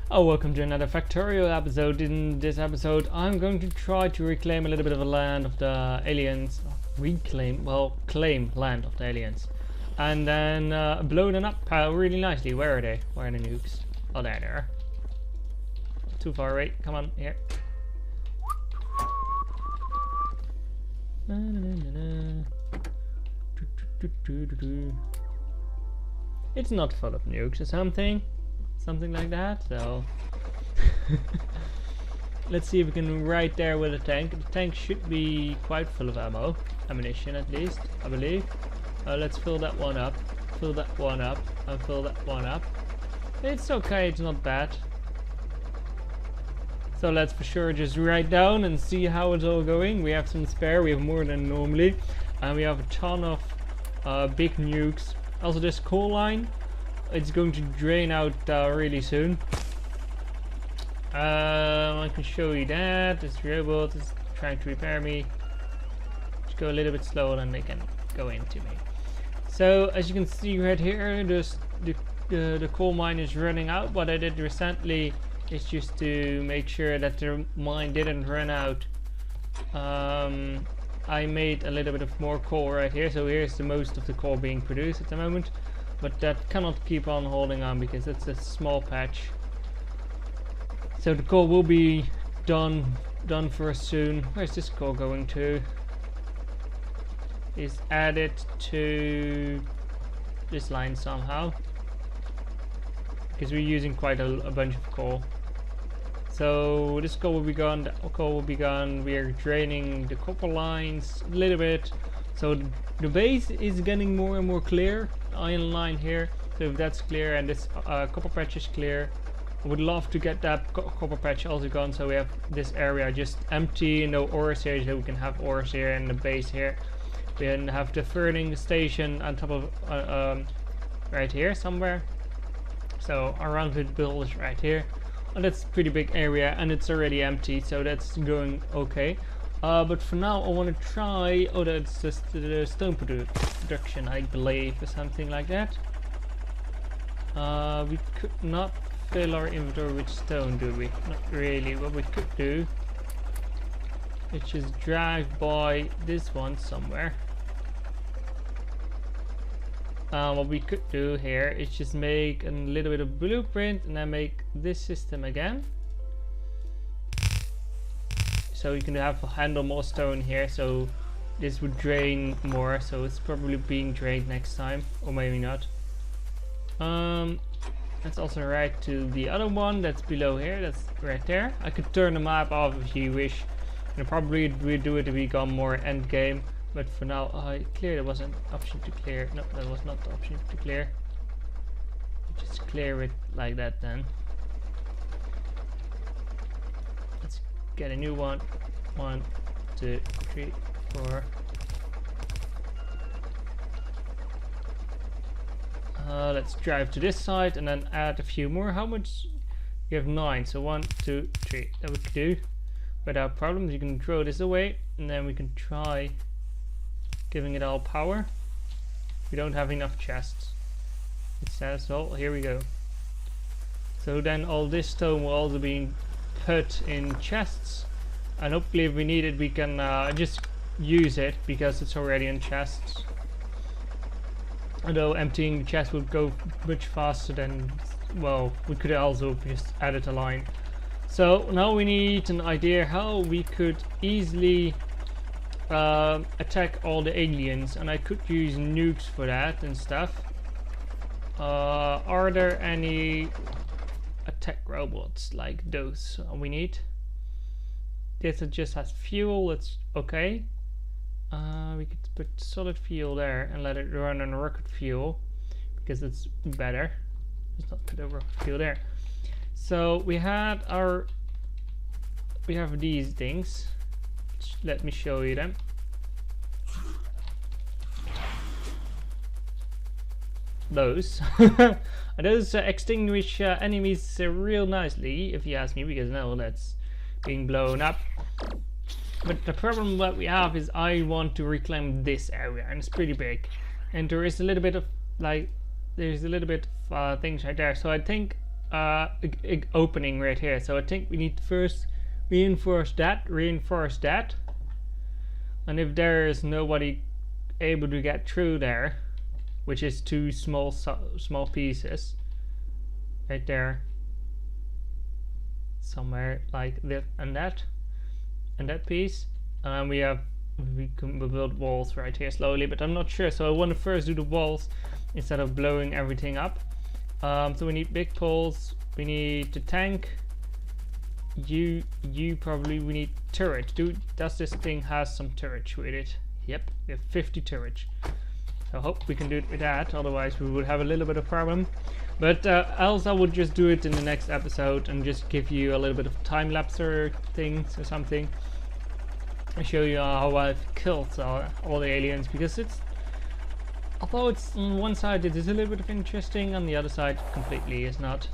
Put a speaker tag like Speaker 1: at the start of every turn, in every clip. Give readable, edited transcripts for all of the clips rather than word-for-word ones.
Speaker 1: Oh, welcome to another Factorio episode. In this episode, I'm going to try to reclaim a little bit of the land of the aliens. Claim land of the aliens. And then blow them up really nicely. Where are they? Where are the nukes? Oh, there they are. Too far away. Come on, here. It's not full of nukes or something like that, so let's see if we can right there with a tank. The tank should be quite full of ammunition at least, I believe. Let's fill that one up, and fill that one up. It's okay, it's not bad. So let's for sure just write down and see how it's all going. We have some spare, we have more than normally, and we have a ton of big nukes. Also this coal line, it's going to drain out really soon. I can show you that. This robot is trying to repair me. Just go a little bit slower and they can go into me. So as you can see right here, the coal mine is running out. What I did recently is just to make sure that the mine didn't run out. I made a little bit of more coal right here. So here's the most of the coal being produced at the moment. But that cannot keep on holding on because it's a small patch. So the coal will be done for us soon. Where's this coal going to? Is added to this line somehow. Because we're using quite a bunch of coal. So this coal will be gone, that coal will be gone. We are draining the copper lines a little bit. So the base is getting more and more clear. Iron line here, so if that's clear and this copper patch is clear, I would love to get that copper patch also gone, so we have this area just empty, no ores here, so we can have ores here and the base here. We then have the furning station on top of right here somewhere, so around the build is right here, and that's a pretty big area and it's already empty, so that's going okay. But for now I want to try, oh, that's just the stone production, I believe, or something like that. We could not fill our inventory with stone, do we? Not really. What we could do is just drive by this one somewhere. What we could do here is just make a little bit of blueprint and then make this system again. So you can handle more stone here, so this would drain more, so it's probably being drained next time, or maybe not. Let's also write to the other one that's below here, that's right there. I could turn the map off if you wish, and probably redo it to become more end game, but for now I clear. There was an option to clear. No, that was not the option to clear. Just clear it like that then. Get a new one. 1, 2, 3, 4. Let's drive to this side and then add a few more. How much? You have 9, so 1, 2, 3. That we could do without problems. You can throw this away and then we can try giving it all power. We don't have enough chests. It says, well, here we go. So then all this stone will also be put in chests, and hopefully if we need it we can just use it because it's already in chests. Although emptying the chest would go much faster than, well, we could also just added a line. So now we need an idea how we could easily attack all the aliens, and I could use nukes for that and stuff. Are there any attack robots like those we need? This just has fuel, it's okay. We could put solid fuel there and let it run on rocket fuel because it's better. Let's not put a rocket fuel there. So we have these things. Let me show you them. Those and those extinguish enemies real nicely, if you ask me, because now that's being blown up. But the problem that we have is I want to reclaim this area, and it's pretty big, and there is a little bit of things right there. So I think opening right here. So I think we need to first reinforce that, and if there is nobody able to get through there, which is two small pieces right there, somewhere like that and that piece, and we can build walls right here slowly, but I'm not sure, so I want to first do the walls instead of blowing everything up. So we need big poles, we need the tank, we need turret. Does this thing has some turret with it? Yep, we have 50 turrets. So I hope we can do it with that, otherwise we would have a little bit of problem. But else I would just do it in the next episode and just give you a little bit of time lapse or things or something. I show you how I've killed all the aliens, because although it's on one side it is a little bit of interesting, on the other side completely is not.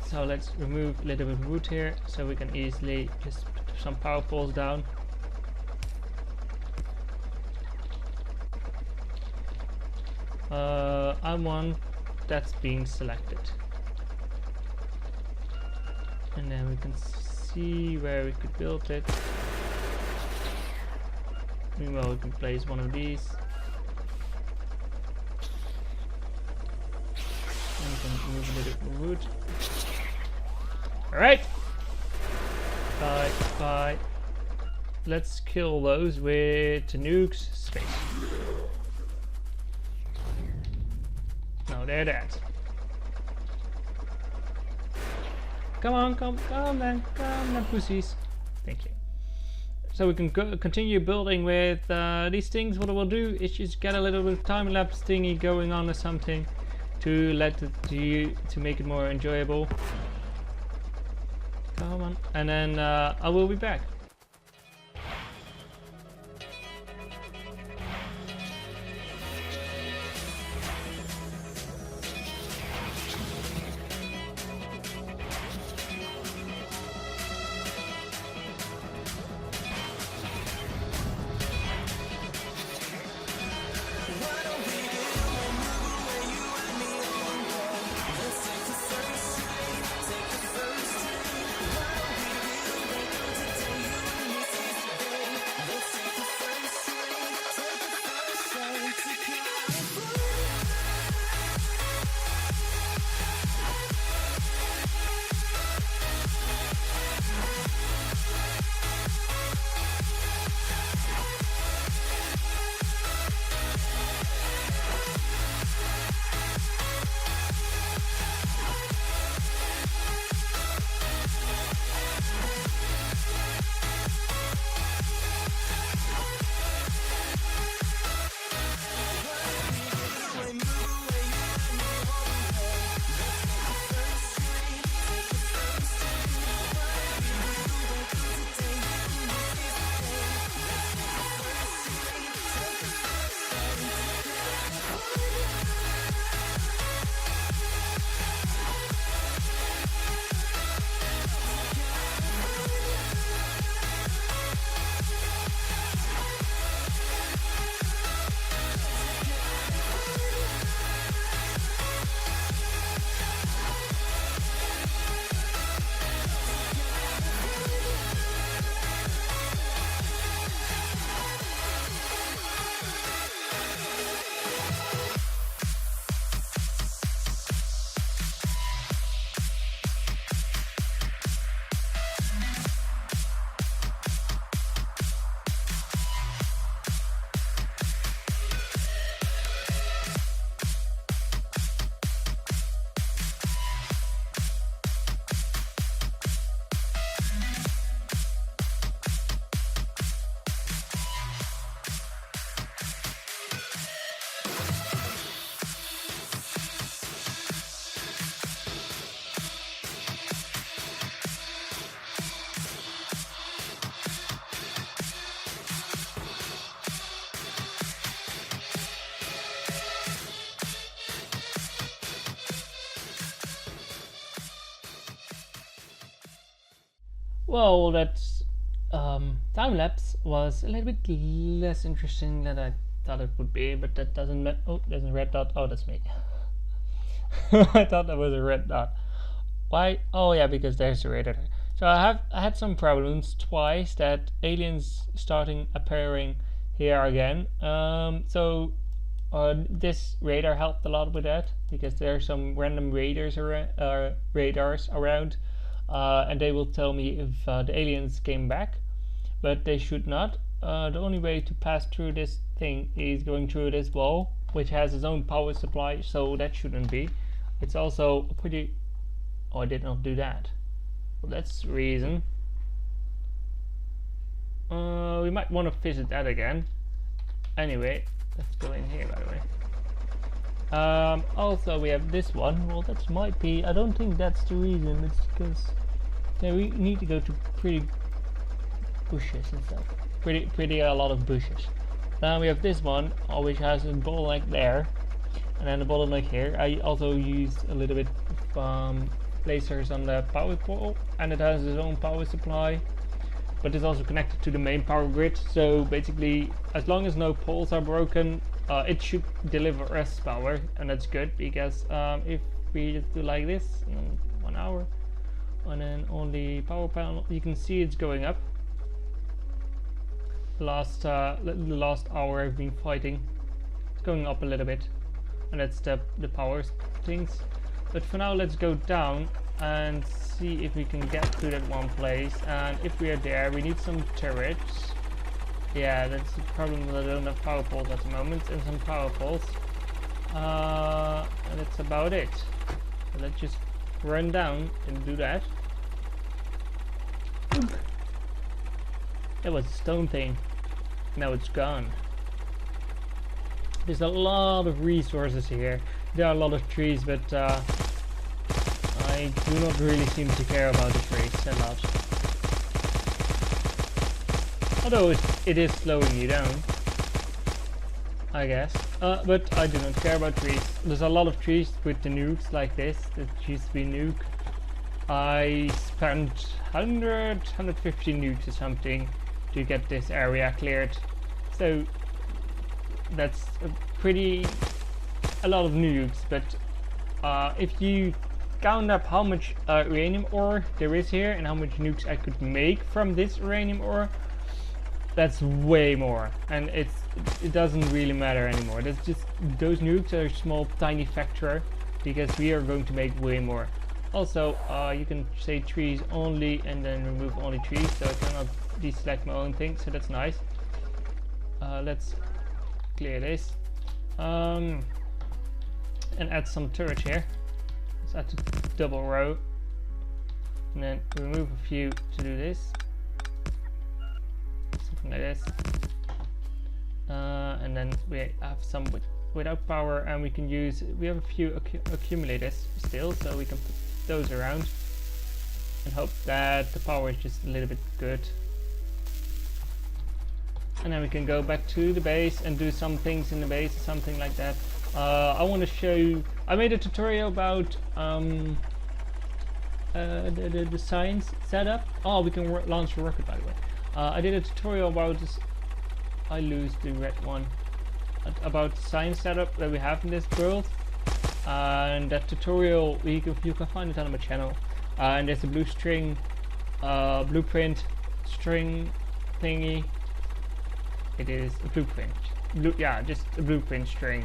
Speaker 1: So let's remove a little bit of wood here so we can easily just put some power poles down. I want that's being selected, and then we can see where we could build it. Meanwhile, we can place one of these, and we can move a little bit more wood. Alright, bye. Let's kill those with the nukes. Space. No, they're dead. Come on then, pussies. Thank you. So we can continue building with these things. What I will do is just get a little bit of time lapse thingy going on or something to make it more enjoyable. Come on, and then I will be back. Well, that time lapse was a little bit less interesting than I thought it would be, but that doesn't matter. Oh, there's a red dot. Oh, that's me. I thought that was a red dot. Why? Oh yeah, because there's a radar. So I had some problems twice that aliens starting appearing here again. This radar helped a lot with that because there are some random radars around, and they will tell me if the aliens came back, but they should not. The only way to pass through this thing is going through this wall, which has its own power supply, so that shouldn't be. It's also pretty... Oh, I did not do that. Well, that's the reason. We might want to visit that again. Anyway, let's go in here, by the way. Also, we have this one. Well, that might be... I don't think that's the reason. It's because we need to go to pretty bushes and stuff. Pretty a lot of bushes. Then we have this one, which has a bottleneck there, and then a bottleneck here. I also used a little bit of lasers on the power pole, and it has its own power supply, but it's also connected to the main power grid. So basically, as long as no poles are broken, it should deliver us power, and that's good because if we just do like this, 1 hour, and then on the power panel, you can see it's going up. The last hour I've been fighting, it's going up a little bit, and that's the power things. But for now, let's go down and see if we can get to that one place. And if we are there, we need some turrets. Yeah, that's the problem, that I don't have power poles at the moment, and some power poles. And that's about it. So let's just run down and do that. Oop. That was a stone thing. Now it's gone. There's a lot of resources here. There are a lot of trees, but I do not really seem to care about the trees a lot. Although it is slowing you down, I guess. But I do not care about trees. There's a lot of trees with the nukes like this. That used to be nuke. I spent 150 nukes or something to get this area cleared. So that's a lot of nukes, but if you count up how much uranium ore there is here and how much nukes I could make from this uranium ore, that's way more, and it doesn't really matter anymore. That's just, those nukes are a small tiny factor because we are going to make way more. Also, you can say trees only and then remove only trees, so I cannot deselect my own thing, so that's nice. Let's clear this and add some turrets here. Let's add a double row and then remove a few to do this, something like this, and then we have some without power, and we have a few accumulators still, so we can put those around and hope that the power is just a little bit good. And then we can go back to the base and do some things in the base, something like that. I want to show you, I made a tutorial about the science setup. Oh, we can launch a rocket, by the way. I did a tutorial about this, I lose the red one, about the science setup that we have in this world. And that tutorial, you can find it on my channel. And there's a blue string, blueprint string thingy. It is a blueprint. Yeah, just a blueprint string.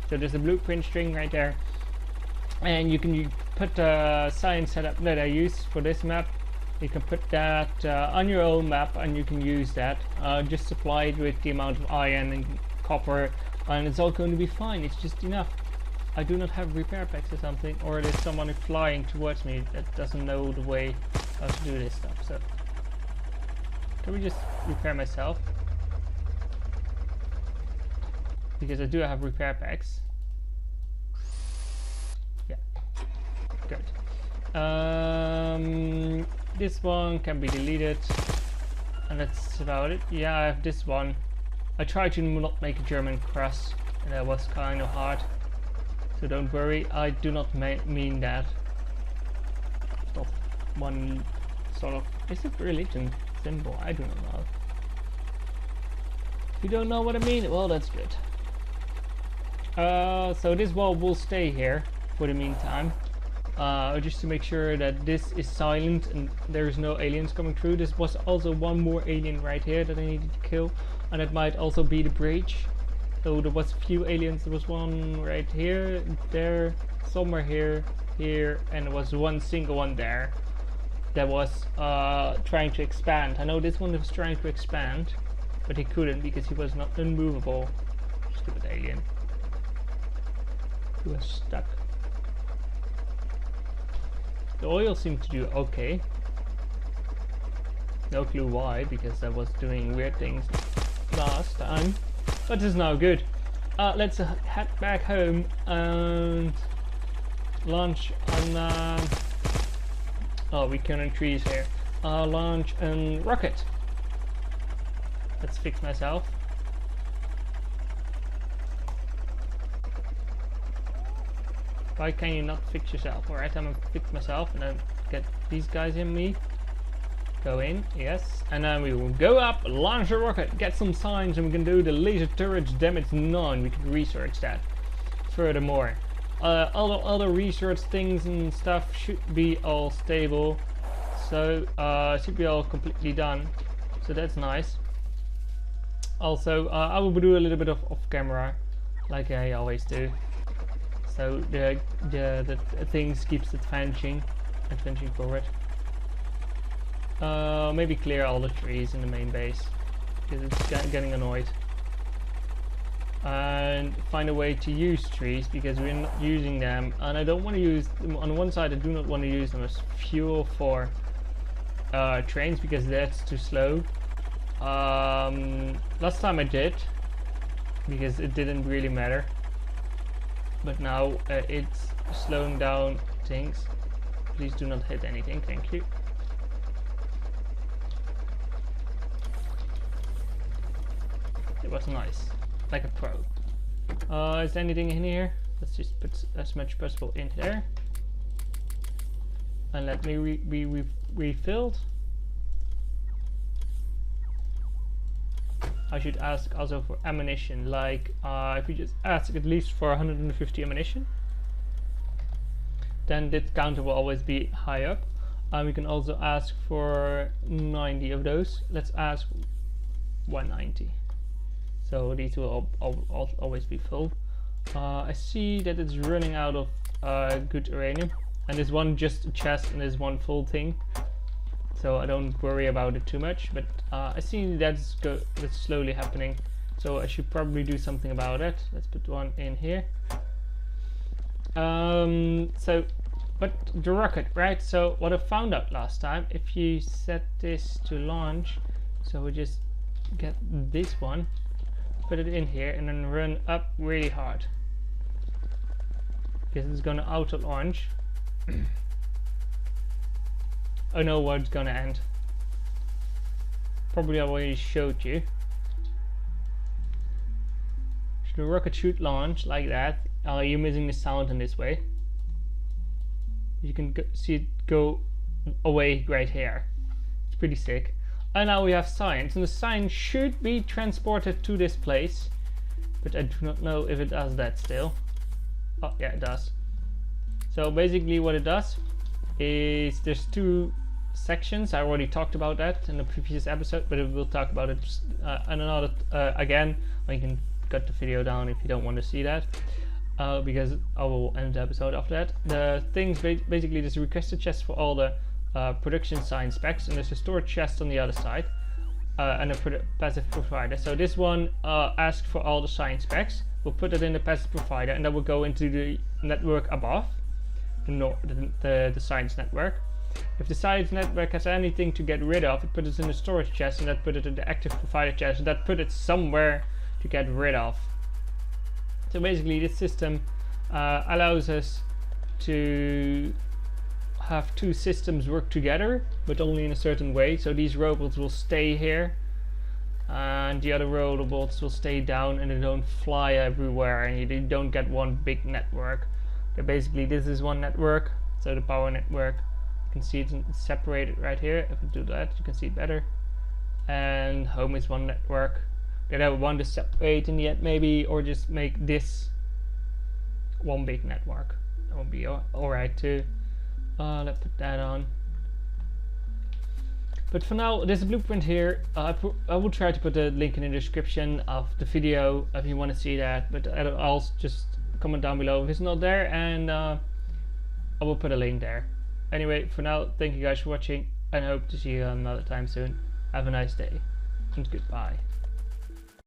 Speaker 1: So there's a blueprint string right there, and you can put the science setup that I use for this map. You can put that on your own map, and you can use that. Just supply it with the amount of iron and copper, and it's all going to be fine. It's just enough. I do not have repair packs or something, or there's someone flying towards me that doesn't know the way how to do this stuff. So can we just repair myself? Because I do have repair packs. Yeah, good. This one can be deleted, and that's about it. Yeah, I have this one. I tried to not make a German cross, and that was kind of hard. So don't worry, I do not mean that. It's not one sort of... Is it religion symbol? I do not know. If you don't know what I mean, well, that's good. So this wall will stay here for the meantime. just to make sure that this is silent and there's no aliens coming through. This was also one more alien right here that I needed to kill, and it might also be the breach. So there was a few aliens. There was one right here, there, somewhere here, here, and there was one single one there that was trying to expand. I know this one was trying to expand, but he couldn't because he was not unmovable. Stupid alien. He was stuck. The oil seemed to do okay. No clue why, because I was doing weird things last time. But it's now good. Let's head back home and launch on... oh, we're killing trees here. Launch a rocket. Let's fix myself. Why can you not fix yourself? Alright, I'm gonna fix myself and then get these guys in me. Go in, yes. And then we will go up, launch a rocket, get some signs, and we can do the laser turrets damage 9. We can research that furthermore. Other research things and stuff should be all stable. So, should be all completely done. So that's nice. Also, I will do a little bit of off camera, like I always do. So the things keeps advancing forward. Maybe clear all the trees in the main base because it's getting annoyed. And find a way to use trees because we're not using them, and I don't want to use them. On one side I do not want to use them as fuel for trains because that's too slow. Last time I did because it didn't really matter. But now it's slowing down things. Please do not hit anything, thank you. It was nice, like a pro. Is there anything in here? Let's just put as much possible in there. And let me be refilled. I should ask also for ammunition, like if you just ask at least for 150 ammunition, then this counter will always be high up. We can also ask for 90 of those. Let's ask 190. So these will always be full. I see that it's running out of good uranium, and there's one just a chest and there's one full thing. So I don't worry about it too much, but I see that's slowly happening. So I should probably do something about it. Let's put one in here. But the rocket, right? So what I found out last time, if you set this to launch, so we just get this one, put it in here, and then run up really hard, because it's gonna auto launch. I know where it's gonna end. Probably I already showed you. So the rocket should launch like that. You're missing the sound in this way. You can see it go away right here. It's pretty sick. And now we have science, and the science should be transported to this place, but I do not know if it does that still. Oh yeah, it does. So basically what it does is there's two sections. I already talked about that in the previous episode, but we'll talk about it another again. You can cut the video down if you don't want to see that, because I will end the episode after that. The things basically, there's a requested chest for all the production science specs, and there's a storage chest on the other side, and a passive provider. So this one asks for all the science specs. We'll put it in the passive provider, and that will go into the network above, the science network. If the science network has anything to get rid of, it puts it in the storage chest, and that put it in the active provider chest, and that put it somewhere to get rid of. So basically this system allows us to have two systems work together, but only in a certain way. So these robots will stay here, and the other robots will stay down, and they don't fly everywhere, and you don't get one big network. But basically this is one network, so the power network. You can see it's separated right here. If I do that, you can see it better. And home is one network. That I want to separate in the end maybe, or just make this one big network. That would be alright too. Let's put that on. But for now, there's a blueprint here. I will try to put a link in the description of the video if you want to see that. But I'll just comment down below if it's not there, and I will put a link there. Anyway, for now, thank you guys for watching, and I hope to see you another time soon. Have a nice day, and goodbye.